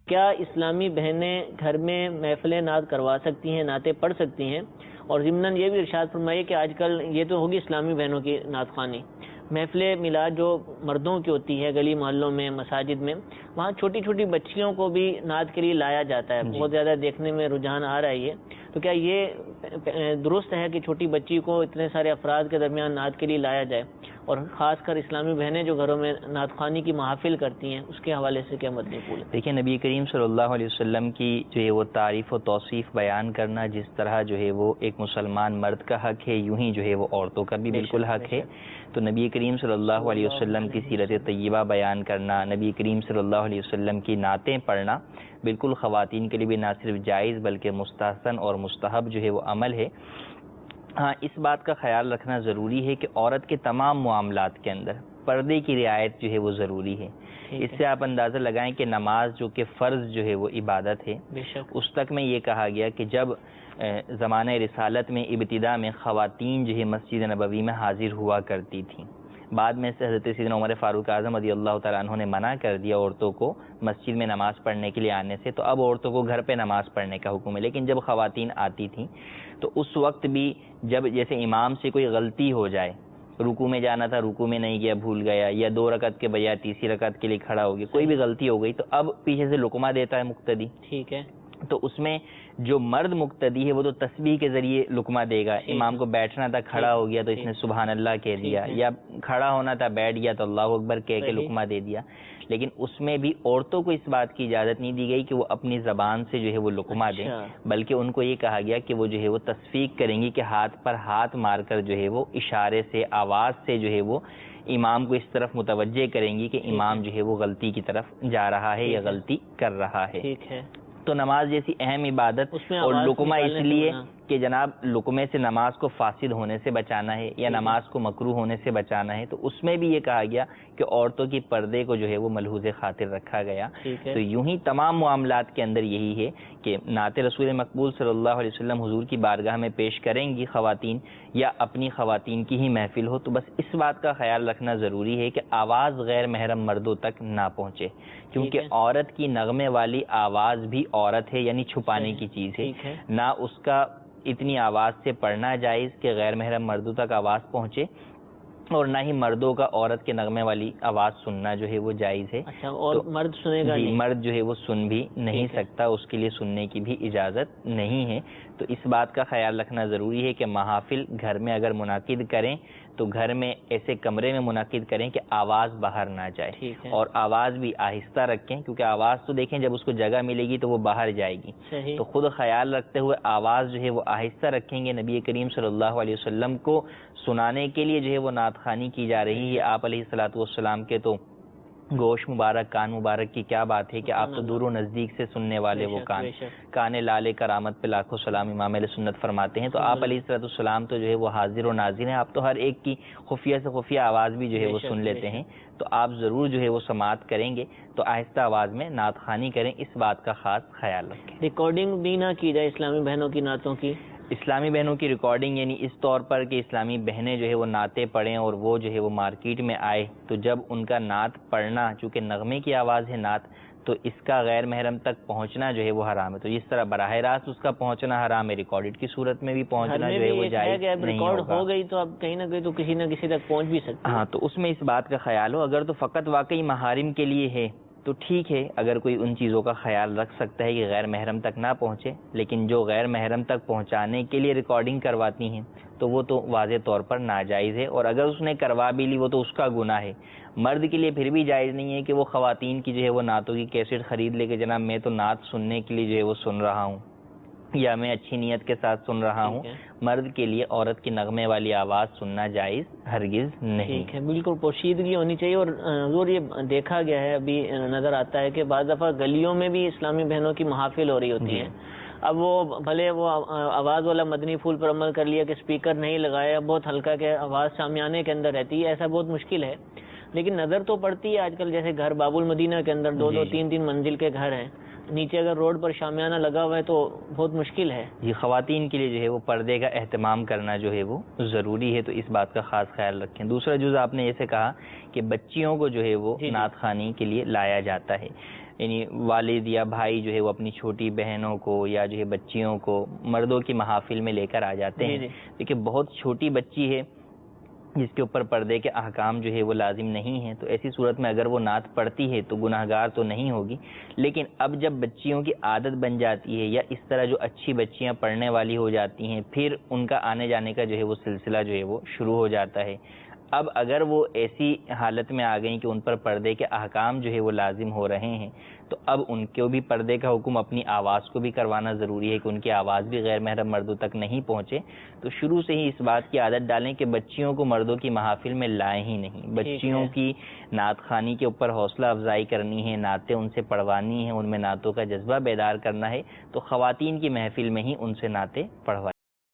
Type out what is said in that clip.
کیا اسلامی بہنیں گھر میں محفل نعت کروا سکتی ہیں، نعتیں پڑھ سکتی ہیں؟ اور ضمناً یہ بھی ارشاد فرمائیے کہ آج کل یہ تو ہوگی اسلامی بہنوں کی نعت خوانی، محفل میلاد جو مردوں کی ہوتی ہے گلی محلوں میں، مساجد میں، وہاں چھوٹی چھوٹی بچیوں کو بھی نعت کے لیے لایا جاتا ہے، بہت زیادہ دیکھنے میں رجحان آ رہا ہے یہ، تو کیا یہ درست ہے کہ چھوٹی بچی کو اتنے سارے افراد کے درمیان نعت کے لیے لایا جائے؟ اور خاص کر اسلامی بہنیں جو گھروں میں نعت خوانی کی محافل کرتی ہیں، اس کے حوالے سے کیا مدنی پھول ہے؟ دیکھیں، نبی کریم صلی اللہ علیہ وسلم کی جو ہے وہ تعریف و توصیف بیان کرنا جس طرح جو ہے وہ ایک مسلمان مرد کا حق ہے، یوں ہی جو ہے وہ عورتوں کا بھی بالکل حق ہے۔ تو نبی کریم صلی اللہ علیہ وسلم کی سیرت طیبہ بیان کرنا، نبی کریم صلی اللہ علیہ وسلم کی نعتیں پڑھنا بالکل خواتین کے لیے بھی نہ صرف جائز بلکہ مستحسن اور مستحب جو ہے وہ عمل ہے۔ ہاں، اس بات کا خیال رکھنا ضروری ہے کہ عورت کے تمام معاملات کے اندر پردے کی رعایت جو ہے وہ ضروری ہے۔ اس سے آپ اندازہ لگائیں کہ نماز جو کہ فرض جو ہے وہ عبادت ہے، اس تک میں یہ کہا گیا کہ جب زمانہ رسالت میں ابتدا میں خواتین جو ہے مسجد نبوی میں حاضر ہوا کرتی تھیں، بعد میں سے حضرت سیدنا عمر فاروق اعظم رضی اللہ تعالیٰ عنہ نے منع کر دیا عورتوں کو مسجد میں نماز پڑھنے کے لیے آنے سے، تو اب عورتوں کو گھر پہ نماز پڑھنے کا حکم ہے۔ لیکن جب خواتین آتی تھیں تو اس وقت بھی جب جیسے امام سے کوئی غلطی ہو جائے، رکوع میں جانا تھا رکوع میں نہیں گیا، بھول گیا، یا 2 رکعت کے بجائے تیسری رکعت کے لیے کھڑا ہو گیا، کوئی بھی غلطی ہو گئی، تو اب پیچھے سے لقمہ دیتا ہے مقتدی، ٹھیک ہے، تو اس میں جو مرد مقتدی ہے وہ تو تسبیح کے ذریعے لقمہ دے گا، امام کو بیٹھنا تھا کھڑا ہو گیا تو اس نے سبحان اللہ کہہ دیا، یا کھڑا ہونا تھا بیٹھ گیا تو اللہ اکبر کہہ کے لقمہ دے دیا۔ لیکن اس میں بھی عورتوں کو اس بات کی اجازت نہیں دی گئی کہ وہ اپنی زبان سے جو ہے وہ لقمہ دیں، بلکہ ان کو یہ کہا گیا کہ وہ جو ہے وہ تصفیق کریں گی کہ ہاتھ پر ہاتھ مار کر جو ہے وہ اشارے سے، آواز سے جو ہے وہ امام کو اس طرف متوجہ کریں گی کہ امام جو ہے وہ غلطی کی طرف جا رہا ہے یا غلطی کر رہا ہے۔ تو نماز جیسی اہم عبادت، اور لقمہ اس لیے کہ جناب لقمے سے نماز کو فاسد ہونے سے بچانا ہے یا نماز کو مکروہ ہونے سے بچانا ہے، تو اس میں بھی یہ کہا گیا کہ عورتوں کی پردے کو جو ہے وہ ملحوظ خاطر رکھا گیا۔ تو یوں ہی تمام معاملات کے اندر یہی ہے کہ نعت رسول مقبول صلی اللہ علیہ وسلم حضور کی بارگاہ میں پیش کریں گی خواتین، یا اپنی خواتین کی ہی محفل ہو، تو بس اس بات کا خیال رکھنا ضروری ہے کہ آواز غیر محرم مردوں تک نہ پہنچے، کیونکہ عورت کی نغمے والی آواز بھی عورت ہے، یعنی چھپانے کی چیز ہے، نہ اس کا اتنی آواز سے پڑھنا جائز کہ غیر محرم مردوں تک آواز پہنچے، اور نہ ہی مردوں کا عورت کے نغمے والی آواز سننا جو ہے وہ جائز ہے۔ اور مرد سنے گا نہیں، مرد جو ہے وہ سن بھی نہیں سکتا، اس کے لیے سننے کی بھی اجازت نہیں ہے۔ تو اس بات کا خیال رکھنا ضروری ہے کہ محافل گھر میں اگر منعقد کریں تو گھر میں ایسے کمرے میں منعقد کریں کہ آواز باہر نہ جائے، اور آواز بھی آہستہ رکھیں، کیونکہ آواز تو دیکھیں جب اس کو جگہ ملے گی تو وہ باہر جائے گی، تو خود خیال رکھتے ہوئے آواز جو ہے وہ آہستہ رکھیں گے۔ نبی کریم صلی اللہ علیہ وسلم کو سنانے کے لیے جو ہے وہ نعت خوانی کی جا رہی ہے، آپ علیہ الصلوۃ والسلام کے تو گوش مبارک، کان مبارک کی کیا بات ہے کہ آپ تو دور و نزدیک سے سننے والے وہ کان لالے کرامت پہ لاکھوں سلام امام علیہ سنت فرماتے ہیں۔ تو آپ علیہ الصلوۃ والسلام تو جو ہے وہ حاضر و ناظر ہیں، آپ تو ہر ایک کی خفیہ سے خفیہ آواز بھی جو ہے وہ سن لیتے ہیں، تو آپ ضرور جو ہے وہ سماعت کریں گے تو آہستہ آواز میں نعت خوانی کریں، اس بات کا خاص خیال رکھیں۔ ریکارڈنگ بھی نہ کی جائے اسلامی بہنوں کی نعتوں کی؟ اسلامی بہنوں کی ریکارڈنگ یعنی اس طور پر کہ اسلامی بہنیں جو ہے وہ نعتیں پڑھیں اور وہ جو ہے وہ مارکیٹ میں آئے، تو جب ان کا نعت پڑھنا چونکہ نغمے کی آواز ہے نعت، تو اس کا غیر محرم تک پہنچنا جو ہے وہ حرام ہے۔ تو اس طرح براہ راست اس کا پہنچنا حرام ہے، ریکارڈڈ کی صورت میں بھی پہنچنا جو ہے وہ جائز نہیں ہوگا۔ ریکارڈ ہو گئی تو اب کہیں نہ کہیں تو کسی نہ کسی تک پہنچ بھی سکتی ہے۔ ہاں، تو اس میں اس بات کا خیال ہو، اگر تو فقط واقعی محارم کے لیے ہے تو ٹھیک ہے، اگر کوئی ان چیزوں کا خیال رکھ سکتا ہے کہ غیر محرم تک نہ پہنچے، لیکن جو غیر محرم تک پہنچانے کے لیے ریکارڈنگ کرواتی ہیں تو وہ تو واضح طور پر ناجائز ہے، اور اگر اس نے کروا بھی لی وہ تو اس کا گناہ ہے۔ مرد کے لیے پھر بھی جائز نہیں ہے کہ وہ خواتین کی جو ہے وہ نعتوں کی کیسٹ خرید لے کے جناب میں تو نعت سننے کے لیے جو ہے وہ سن رہا ہوں، یا میں اچھی نیت کے ساتھ سن رہا ہوں۔ مرد کے لیے عورت کی نغمے والی آواز سننا جائز ہرگز نہیں ہے، بالکل پوشیدگی ہونی چاہیے۔ اور حضور یہ دیکھا گیا ہے، ابھی نظر آتا ہے کہ بعض دفعہ گلیوں میں بھی اسلامی بہنوں کی محافل ہو رہی ہوتی ہیں، اب وہ بھلے وہ آواز والا مدنی پھول پر عمل کر لیا کہ اسپیکر نہیں لگایا، بہت ہلکا کہ آواز شامیانے کے اندر رہتی ہے، ایسا بہت مشکل ہے، لیکن نظر تو پڑتی ہے۔ آج کل جیسے گھر باب المدینہ کے اندر 2-2 3-3 منزل کے گھر ہیں، نیچے اگر روڈ پر شامیانہ لگا ہوا ہے تو بہت مشکل ہے۔ یہ خواتین کے لیے جو ہے وہ پردے کا اہتمام کرنا جو ہے وہ ضروری ہے، تو اس بات کا خاص خیال رکھیں۔ دوسرا جز آپ نے ایسے کہا کہ بچیوں کو جو ہے وہ نعت خوانی کے لیے لایا جاتا ہے۔ یعنی والد یا بھائی جو ہے وہ اپنی چھوٹی بہنوں کو یا جو ہے بچیوں کو مردوں کی محافل میں لے کر آ جاتے ہیں. دیکھیے بہت چھوٹی بچی ہے جس کے اوپر پردے کے احکام جو ہے وہ لازم نہیں ہیں، تو ایسی صورت میں اگر وہ نعت پڑھتی ہے تو گناہ گار تو نہیں ہوگی. لیکن اب جب بچیوں کی عادت بن جاتی ہے یا اس طرح جو اچھی بچیاں پڑھنے والی ہو جاتی ہیں، پھر ان کا آنے جانے کا جو ہے وہ سلسلہ جو ہے وہ شروع ہو جاتا ہے. اب اگر وہ ایسی حالت میں آ گئیں کہ ان پر پردے کے احکام جو ہے وہ لازم ہو رہے ہیں، تو اب ان کو بھی پردے کا حکم اپنی آواز کو بھی کروانا ضروری ہے کہ ان کی آواز بھی غیر محرم مردوں تک نہیں پہنچے. تو شروع سے ہی اس بات کی عادت ڈالیں کہ بچیوں کو مردوں کی محافل میں لائیں ہی نہیں. بچیوں کی نعت خوانی کے اوپر حوصلہ افزائی کرنی ہے، نعتیں ان سے پڑھوانی ہیں، ان میں نعتوں کا جذبہ بیدار کرنا ہے، تو خواتین کی محفل میں ہی ان سے نعتیں پڑھوائیں.